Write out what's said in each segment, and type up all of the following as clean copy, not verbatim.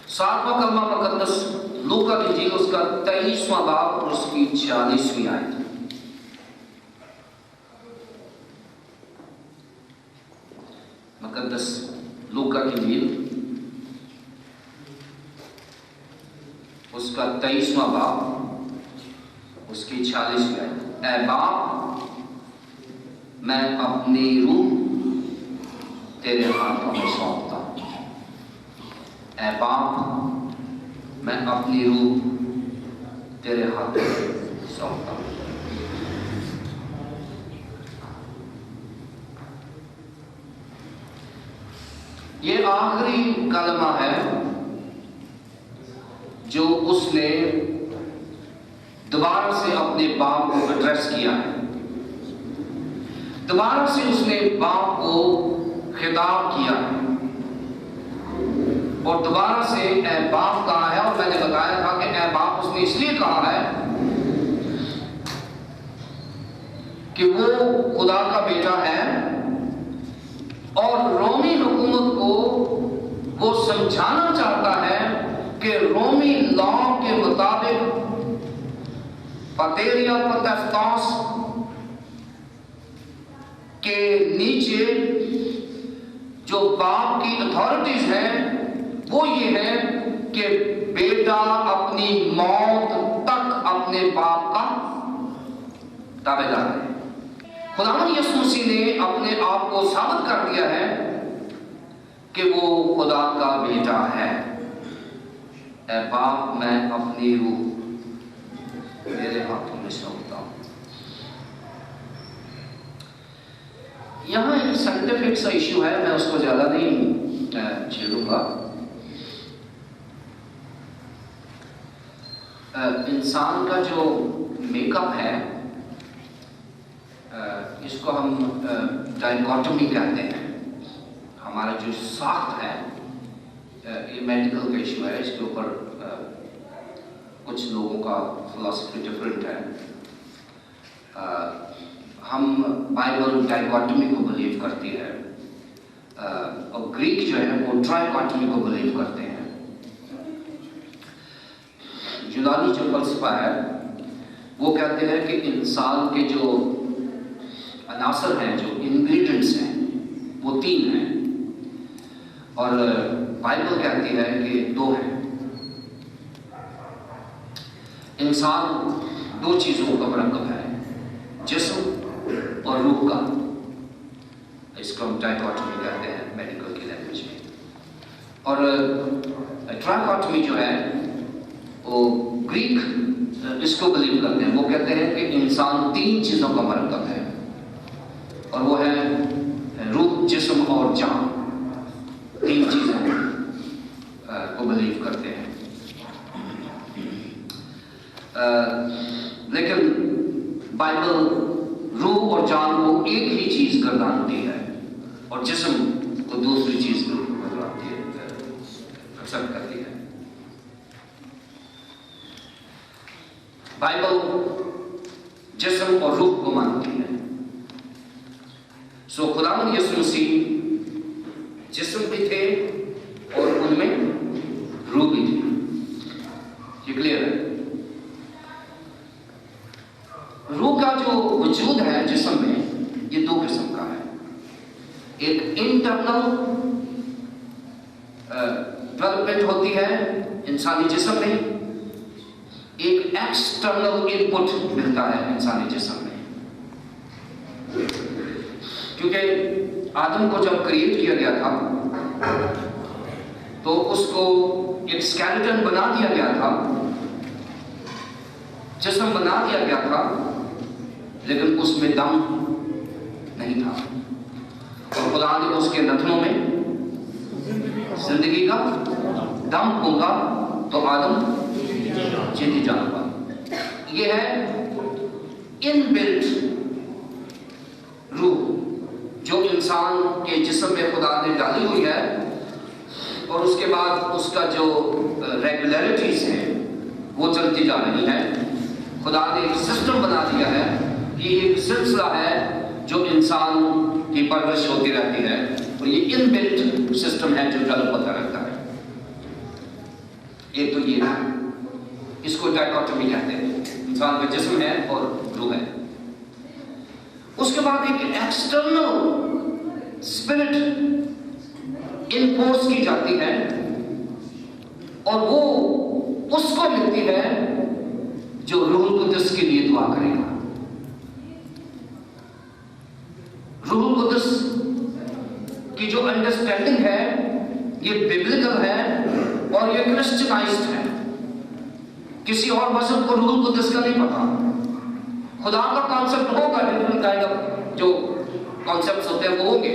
सातवां कलमा मुकद्दस लूका की इंजील उसका 23वां बाब और उसकी 46वीं आयत। मुकद्दस लूका की इंजील उसका 23वां बाब उसकी 46वीं आयत। ऐ बाप, मैं अपनी रूह तेरे हाथों में सौंपता हूं। ऐ बाप, मैं अपनी रूह तेरे हाथों में सौंपता हूं। ये आखिरी कलमा है जो उसने दोबारा से अपने बाप को एड्रेस किया है। दोबारा से उसने बाप को खिताब किया है और दोबारा से ऐ बाप कहा है। और मैंने बताया था कि ऐ बाप उसने इसलिए कहा है कि वो खुदा का बेटा है और रोमी हुकूमत को वो समझाना चाहता है कि रोमी लॉ के मुताबिक पतेरिया पतफ्तास के नीचे जो बाप की अथॉरिटीज हैं वो ये है कि बेटा अपनी मौत तक अपने बाप का ताबेदार है। खुदावंद यीशु मसीह ने अपने आप को साबित कर दिया है कि वो खुदा का बेटा है। ऐ बाप, मैं अपनी रूह तेरे हाथों में सौंपता हूं। यहाँ एक साइंटिफिक सा इश्यू है, मैं उसको ज्यादा नहीं छेड़ूंगा। इंसान का जो मेकअप है इसको हम डायकोटोमी कहते हैं। हमारा जो साख्त है ये मेडिकल का इश्यू है, इसके ऊपर कुछ लोगों का फिलॉसफी डिफरेंट है। हम बाइबल डायकोटोमी को बिलीव करती है और ग्रीक जो है वो ट्राइकोटोमी को बिलीव करते हैं। यूनानी जो फलसफा है वो कहते हैं कि इंसान के जो अनासर हैं, जो इंग्रेडिएंट्स हैं, वो 3 हैं और बाइबल कहती है कि 2 हैं। इंसान 2 चीजों का मरकब है, जिस्म और रूह का। इसको हम डायकोटोमी कहते हैं मेडिकल की लैंग्वेज में। और ट्राइकोटोमी जो है वो ग्रीक इसको बिलीव करते हैं। वो कहते हैं कि इंसान 3 चीजों का मरकब है और वो है रूह, जिस्म और जान। 3 चीजें को बिलीव करते हैं। लेकिन बाइबल रूह और जान को एक ही चीज गर्दानती है और जिस्म को दूसरी चीज गर्दानती है, एक्सेप्ट करती है। बाइबल जिस्म और रूह को मानती है। सो खुदावंद यीशु मसीह जिस्म भी थे और उनमें रूह भी थी। ये क्लियर है? रूह का जो वजूद है जिस्म में, ये 2 किस्म का है। एक इंटरनल डेवलपमेंट होती है इंसानी जिस्म में, एक एक्सटर्नल इनपुट मिलता है इंसानी जिस्म में। क्योंकि आदम को जब क्रिएट किया गया था तो उसको एक स्केलेटन बना दिया गया था, जिस्म बना दिया गया था, लेकिन उसमें दम नहीं था। और खुदा ने उसके नथनों में जिंदगी का दम फूंका तो आदम जीती जान पाया। ये है इनबिल्ट रूह जो इंसान के जिस्म में खुदा ने डाली हुई है। और उसके बाद उसका जो रेगुलरिटीज है वो चलती जा रही है। खुदा ने एक सिस्टम बना दिया है, ये एक सिलसिला है जो इंसान की परवरिश होती रहती है और ये इनबिल्ट सिस्टम है जो डेवलप होता रहता है। एक तो ये है, इसको डाइकोटोमी कहते हैं, इंसान का जिस्म है और रूह है। उसके बाद एक एक्सटर्नल स्पिरिट इनफोर्स की जाती है और वो उसको मिलती है जो रूहुल कुद्दस के लिए दुआ करेगा। रूहुल कुद्दस की जो अंडरस्टैंडिंग है ये बिब्लिकल है और ये क्रिश्चियनाइज्ड है। किसी और मजहब को रूहुल कुद्दस का नहीं पता। खुदा का कॉन्सेप्ट होगा, डिफरेंट काइंड ऑफ जो कॉन्सेप्ट्स होते हैं वो होंगे,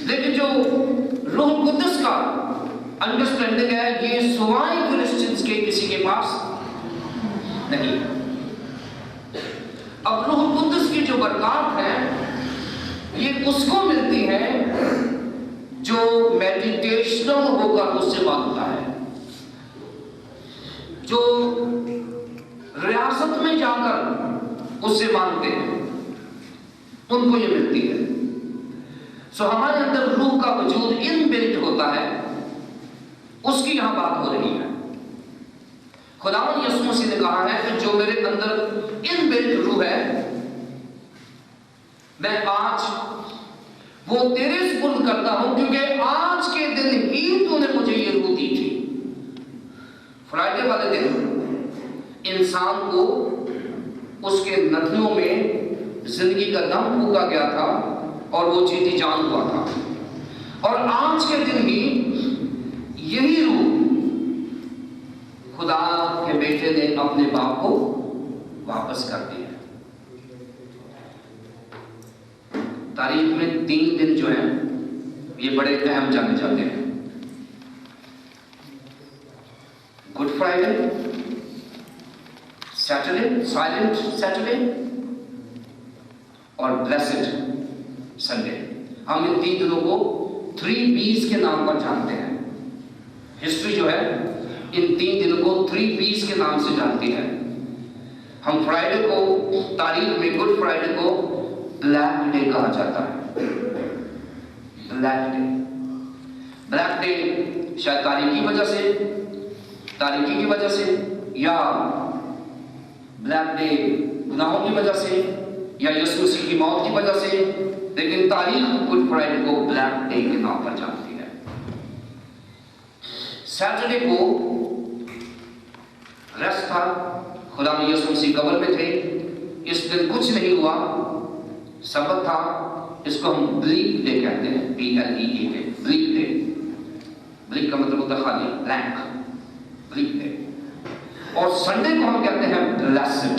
लेकिन जो रूहुल कुद्दस का अंडरस्टैंडिंग है ये सिवाय क्रिश्चियंस के किसी के पास नहीं। अब रूहुल कुद्दस की जो बरकत है ये उसको मिलती है जो मेडिटेशनल होकर उससे मांगता है, जो रियासत में जाकर उससे मांगते हैं, उनको ये मिलती है। सो हमारे अंदर रूह का वजूद इनबिल्ट होता है, उसकी यहां बात हो रही है। खुदावंद यीशु मसीह ने कहा है कि जो मेरे अंदर इनबिल्ट रूह है मैं आज वो तेरे सुपुर्द करता हूं, क्योंकि आज के दिन ही तूने मुझे ये रूह दी थी। फ्राइडे वाले दिन इंसान को उसके नथनों में जिंदगी का दम फूका गया था और वो जीती जान हुआ था, और आज के दिन ही यही रूह खुदा के बेटे ने अपने बाप को वापस कर दिया। तारीख में 3 दिन जो हैं ये बड़े अहम जाने जाते हैं। Good Friday, Saturday, silent Saturday और ब्लेस्ड संडे। हम इन 3 दिनों को 3 B's के नाम पर जानते हैं। हिस्ट्री जो है इन 3 दिनों को 3 B's के नाम से जानती है। हम फ्राइडे को, तारीख में गुड फ्राइडे को ब्लैक डे कहा जाता है। ब्लैक डे, ब्लैक डे शायद तारीख की वजह से, तारीखी की वजह से, या ब्लैक डे गुनाहों की वजह से, या यीशु मसीह की मौत की वजह से, लेकिन तारीख गुड फ्राइडे को ब्लैक डे के नाम पर जानती है। सैटरडे को रेस्ट था, खुदा में यीशु मसीह कब्र में थे, इस दिन कुछ नहीं हुआ, सबत था। इसको हम ब्लीक डे कहते हैं, BLEAK, ब्लीक डे। ब्लीक का मतलब होता है खाली, ब्लैंक, ब्लीक डे। और संडे को हम कहते हैं ब्लेस्ड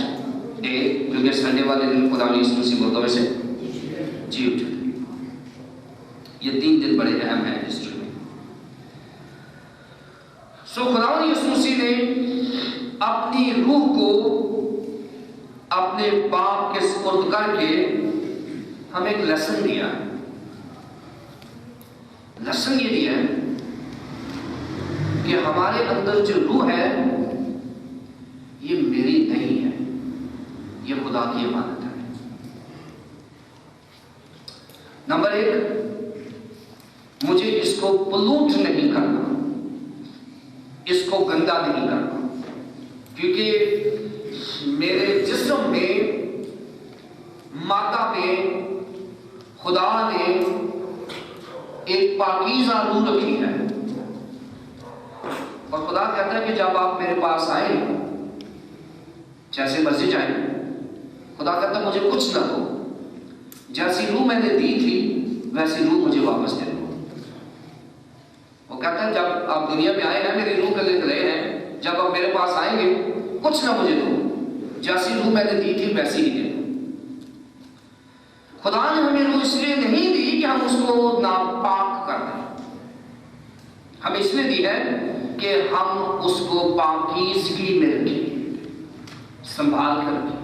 डे, क्योंकि संडे वाले दिन खुदा ने यीशु मसीह मुर्दों में से जी उठे। ये 3 दिन बड़े अहम हैं हिस्ट्री में। सो खुदा ने यीशु मसीह ने अपनी रूह को अपने बाप के सुपुर्द करके हमें एक लेसन दिया। लेसन ये दिया कि हमारे अंदर जो रूह है ये मेरी नहीं है, ये खुदा की अमानत है। नंबर 1, मुझे इसको पोल्यूट नहीं करना, इसको गंदा नहीं करना, क्योंकि मेरे जिस्म में, माता में खुदा ने एक पाकीज़ा रूह रखी है। और खुदा कहता है कि जब आप मेरे पास आए, जैसे मर्जी जाए, खुदा कहता है मुझे कुछ ना दो, जैसी रूह मैंने दी थी वैसी रूह मुझे वापस दे दो। वो कहता है जब आप दुनिया में आए हैं, मेरी रूह के लिए गए हैं, जब आप मेरे पास आएंगे कुछ ना मुझे दो, जैसी रूह मैंने दी थी वैसी ही दे दो। खुदा ने हमें रूह इसलिए नहीं दी कि हम उसको नापाक कर दें, हमें इसलिए दी है कि हम उसको पाकीज़गी में रखें, संभाल कर रखें।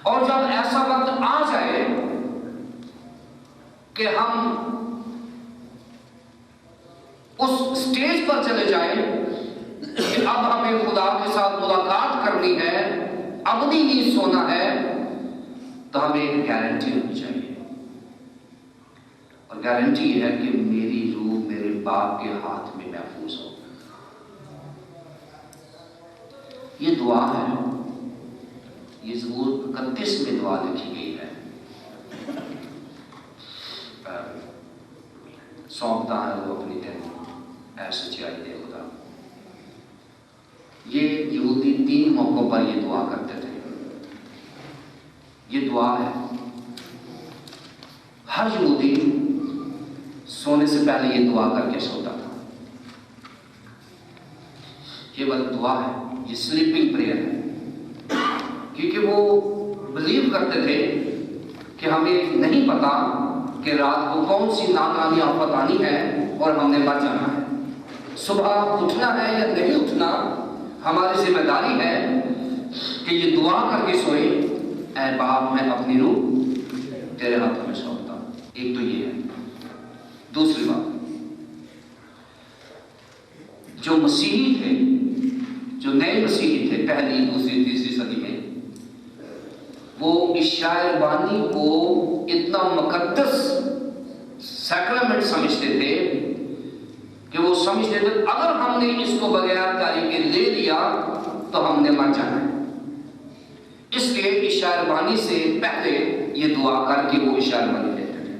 और जब ऐसा वक्त आ जाए कि हम उस स्टेज पर चले जाएं कि अब हमें खुदा के साथ मुलाकात करनी है, अब नहीं सोना है, तो हमें एक गारंटी होनी चाहिए। और गारंटी है कि मेरी रूह मेरे बाप के हाथ में महफूज हो। ये दुआ है, ये ज़बूर 31 में दुआ लिखी गई है। सौंपता है वो अपनी दिल ऐ सच्चाई दे खुदा। ये यहूदी 3 मौकों पर ये दुआ करते थे। ये दुआ है, हर यहूदी सोने से पहले ये दुआ करके सोता था। केवल दुआ है, ये स्लीपिंग प्रेयर है, क्योंकि वो बिलीव करते थे कि हमें नहीं पता कि रात को कौन सी नाकानी आफत आनी है और हमने मर जाना है। सुबह उठना है या नहीं उठना हमारी जिम्मेदारी है कि ये दुआ करके सोए, ऐ बाप मैं अपनी रूह तेरे हाथों में सौंपता हूं। एक तो ये है। दूसरी बात, जो मसीही थे, जो नए मसीही थे पहली, दूसरी, तीसरी सदी में, वो इस शायर बानी को इतना मुकद्दस सैक्रामेंट समझते थे कि वो समझते थे अगर हमने इसको बगैर तारीख के ले लिया तो हमने मर जाना है। इसलिए इस शायर बानी से पहले ये दुआ करके वो इस शायर बानी लेते थे।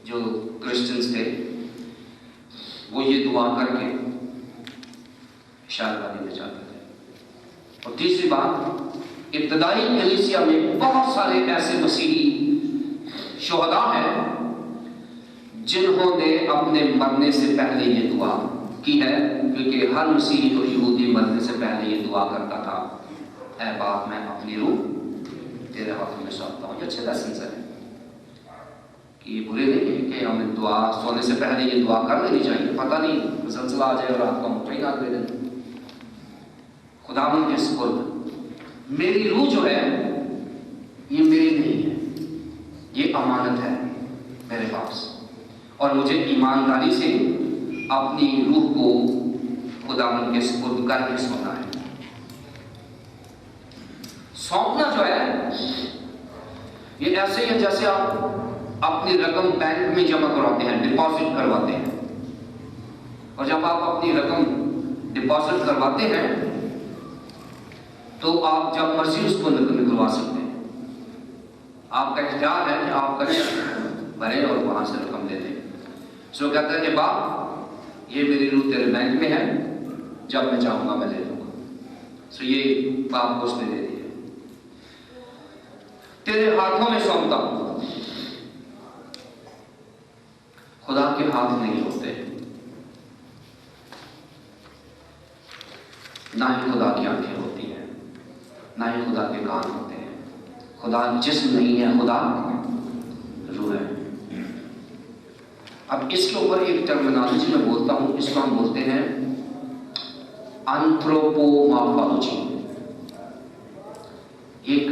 जो क्रिश्चियंस थे वो ये दुआ करके शायर बानी में जाते थे। और तीसरी बात, इब्तदाई कलीसिया में बहुत सारे ऐसे मसीही शुहदा हैं जिन्होंने अपने मरने से पहले ये दुआ की है, क्योंकि हर मसीही और यहूदी मरने से पहले ये दुआ करता था, ऐ बाप मैं अपनी रूह तेरे हाथों में सौंपता हूँ। ये अच्छे लेसन है कि बुरे नहीं है कि हमें दुआ सोने से पहले ये दुआ कर लेनी चाहिए। पता नहीं ज़लज़ला आ जाए और आपका मुट्ठी ना दे दें। खुदावंद के सुपुर्द मेरी रूह जो है ये मेरी नहीं है, ये अमानत है मेरे पास, और मुझे ईमानदारी से अपनी रूह को खुदावंद के सुपुर्द करके सोना है। सौंपना जो है ये ऐसे है जैसे आप अपनी रकम बैंक में जमा करवाते हैं, डिपॉजिट करवाते हैं, और जब आप अपनी रकम डिपॉजिट करवाते हैं तो आप जब मर्जी उसको निकलवा सकते हैं। आपका इख्तियार है कि आपका चेक भरे और वहां से रकम दे दें। सो कहता है कि बाप ये मेरी रूह तेरे बैंक में है, जब मैं चाहूंगा मैं ले लूंगा। सो ये बाप को उसने दे दिया, तेरे हाथों में सौंपता हूं। खुदा के हाथ नहीं होते, ना ही खुदा की आंखें होती हैं, ना ही खुदा के कान होते हैं। खुदा जिस्म नहीं है, खुदा रूह है। अब इसके ऊपर एक टर्मिनोलॉजी में बोलता हूं, इसको हम बोलते हैं एंथ्रोपोमॉर्फोलॉजी। एक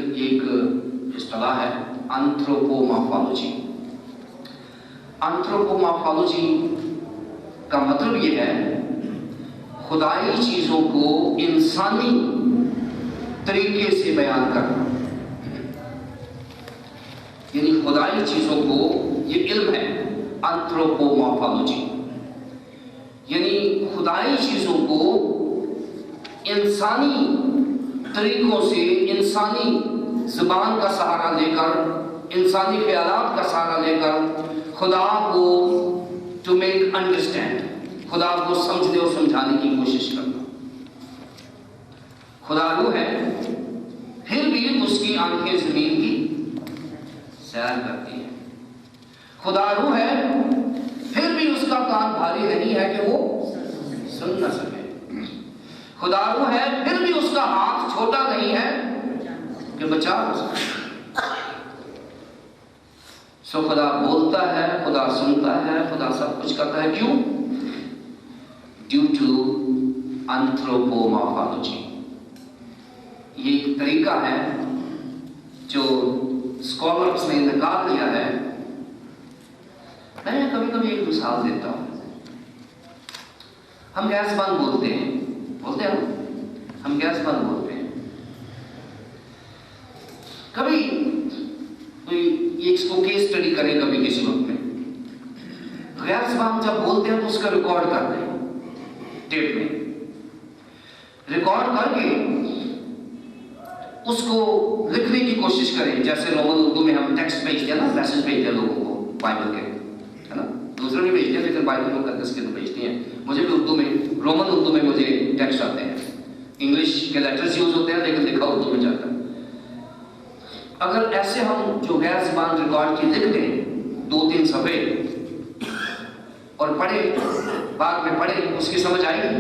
इस्तिलाह है एंथ्रोपोमॉर्फोलॉजी। एंथ्रोपोमॉर्फोलॉजी का मतलब यह है खुदाई चीजों को इंसानी तरीके से बयान करना। यानी खुदाई चीजों को, ये इल्म है एंथ्रोपोमॉर्फोलॉजी, यानी खुदाई चीजों को इंसानी तरीकों से, इंसानी जुबान का सहारा लेकर, इंसानी ख्यालात का सहारा लेकर खुदा को टू मेक अंडरस्टैंड, खुदा को समझने और समझाने की कोशिश करना। खुदा रूह है, फिर भी उसकी आंखें जमीन की सैर करती है। खुदा रूह है, फिर भी उसका कान भारी नहीं है कि वो सुन न सके। खुदा रूह है, फिर भी उसका हाथ छोटा नहीं है कि बचा न सके। सो खुदा बोलता है, खुदा सुनता है, खुदा सब कुछ करता है। क्यों? Due to anthropomorphology. ये एक तरीका है जो स्कॉलर्स ने निकाल लिया है। मैं कभी कभी एक मिसाल देता हूं। हम गैस बंद बोलते हैं, हम गैस बंद बोलते हैं। कभी कोई इसको केस स्टडी करें कभी किसी वक्त में, गैस बंद जब बोलते हैं तो उसका रिकॉर्ड करते हैं टेप में। रिकॉर्ड करके उसको लिखने की कोशिश करें। जैसे रोमन उर्दू में हम टेक्स्ट भेजते हैं ना, मैसेज भेजते हैं लोगों को बाइबल के, है ना, दूसरे भी भेजते हैं लेकिन बाइबल मुकद्दस के तो भेजते हैं। मुझे भी उर्दू में, रोमन उर्दू में मुझे टेक्स्ट आते हैं। इंग्लिश के लेटर्स यूज होते हैं लेकिन लिखा उर्दू में जाता है। अगर ऐसे हम जो गैर ज़बान रिकॉर्ड की लिख दें 2-3 सफ़े और पढ़े, बाद में पढ़े, उसकी समझ आएगी?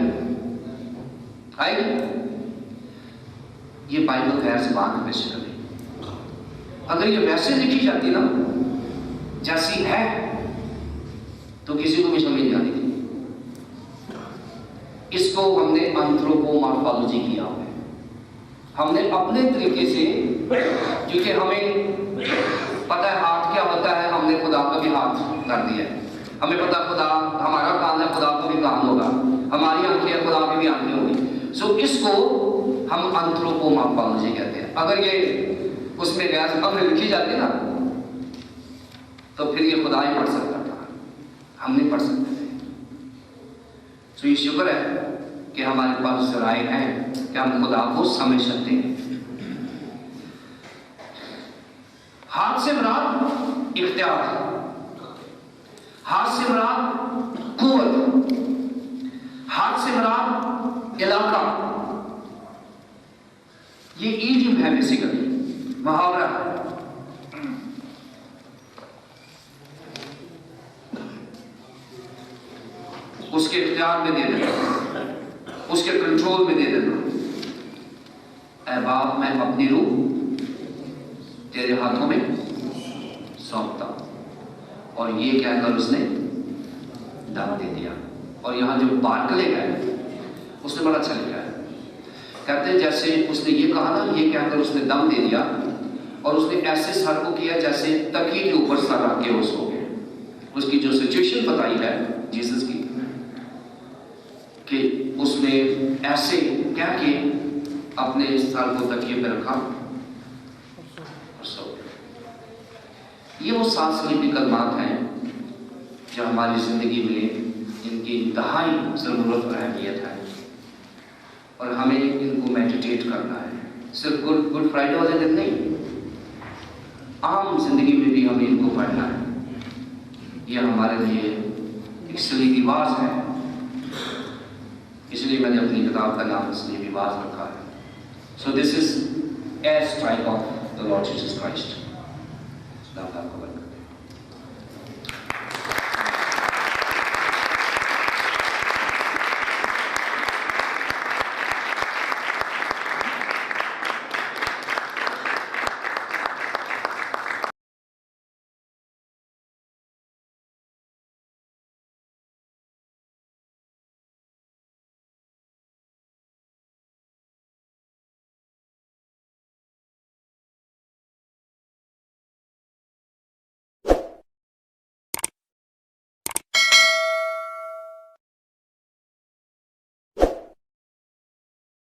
ये बाइबल गैर ज़बान में से करें। अगर ये वैसे लिखी जाती ना जैसी है तो किसी को भी समझ नहीं आती। इसको हमने एंथ्रोपोमॉर्फोलॉजी किया है। हमने अपने तरीके से, क्योंकि हमें पता है हाथ क्या होता है, हमने खुदा का भी हाथ कर दिया है। हमें पता खुदा, हमारा कान है, खुदा को भी कान होगा, हमारी आंखें हैं, खुदा की भी आंखें होगी। सो इसको हम एंथ्रोपोमॉर्फोलॉजी कहते हैं। अगर ये उसमें गैर ज़बान में लिखी जाती ना तो फिर ये खुदा ही पढ़ सकता था, हम नहीं पढ़ सकते थे। सो ये शुक्र है कि हमारे पास ज़राए हैं कि हम खुदा को समझ सकते हैं। हाथ से मुराद इख्तियार, हाथ से मुराद कुव्वत, हाथ से मुराद इलाका। ये ईडियम है, बेसिकली मुहावरा है। उसके इख्तियार में दे देना, उसके कंट्रोल में दे देना। ऐ बाप, मैं अपनी रूह तेरे हाथों में सौंपता हूं। और ये कहकर उसने दम दे दिया। और यहां जो बार्कले है उसने बड़ा अच्छा लिखा है। कहते हैं जैसे उसने ये कहा ना, ये कहकर उसने दम दे दिया और उसने ऐसे सर को किया जैसे तकिए के ऊपर सर रख के वो सो गए। उसकी जो सिचुएशन बताई है जीसस की, कि उसने ऐसे कह के अपने सर को तकिए पे रखा और सो गया। ये वो 7 सलीबी कलमात हैं जो हमारी जिंदगी में इनकी इंतहाई ज़रूरत और अहमियत है और हमें इनको मेडिटेट करना है। सिर्फ गुड फ्राइडे वाले दिन नहीं, आम जिंदगी में भी हमें इनको पढ़ना है। ये हमारे लिए एक सलीबी वाज है, इसलिए मैंने अपनी किताब का नाम सलीबी वाज रखा है। So this is a strike off the Lord Jesus Christ.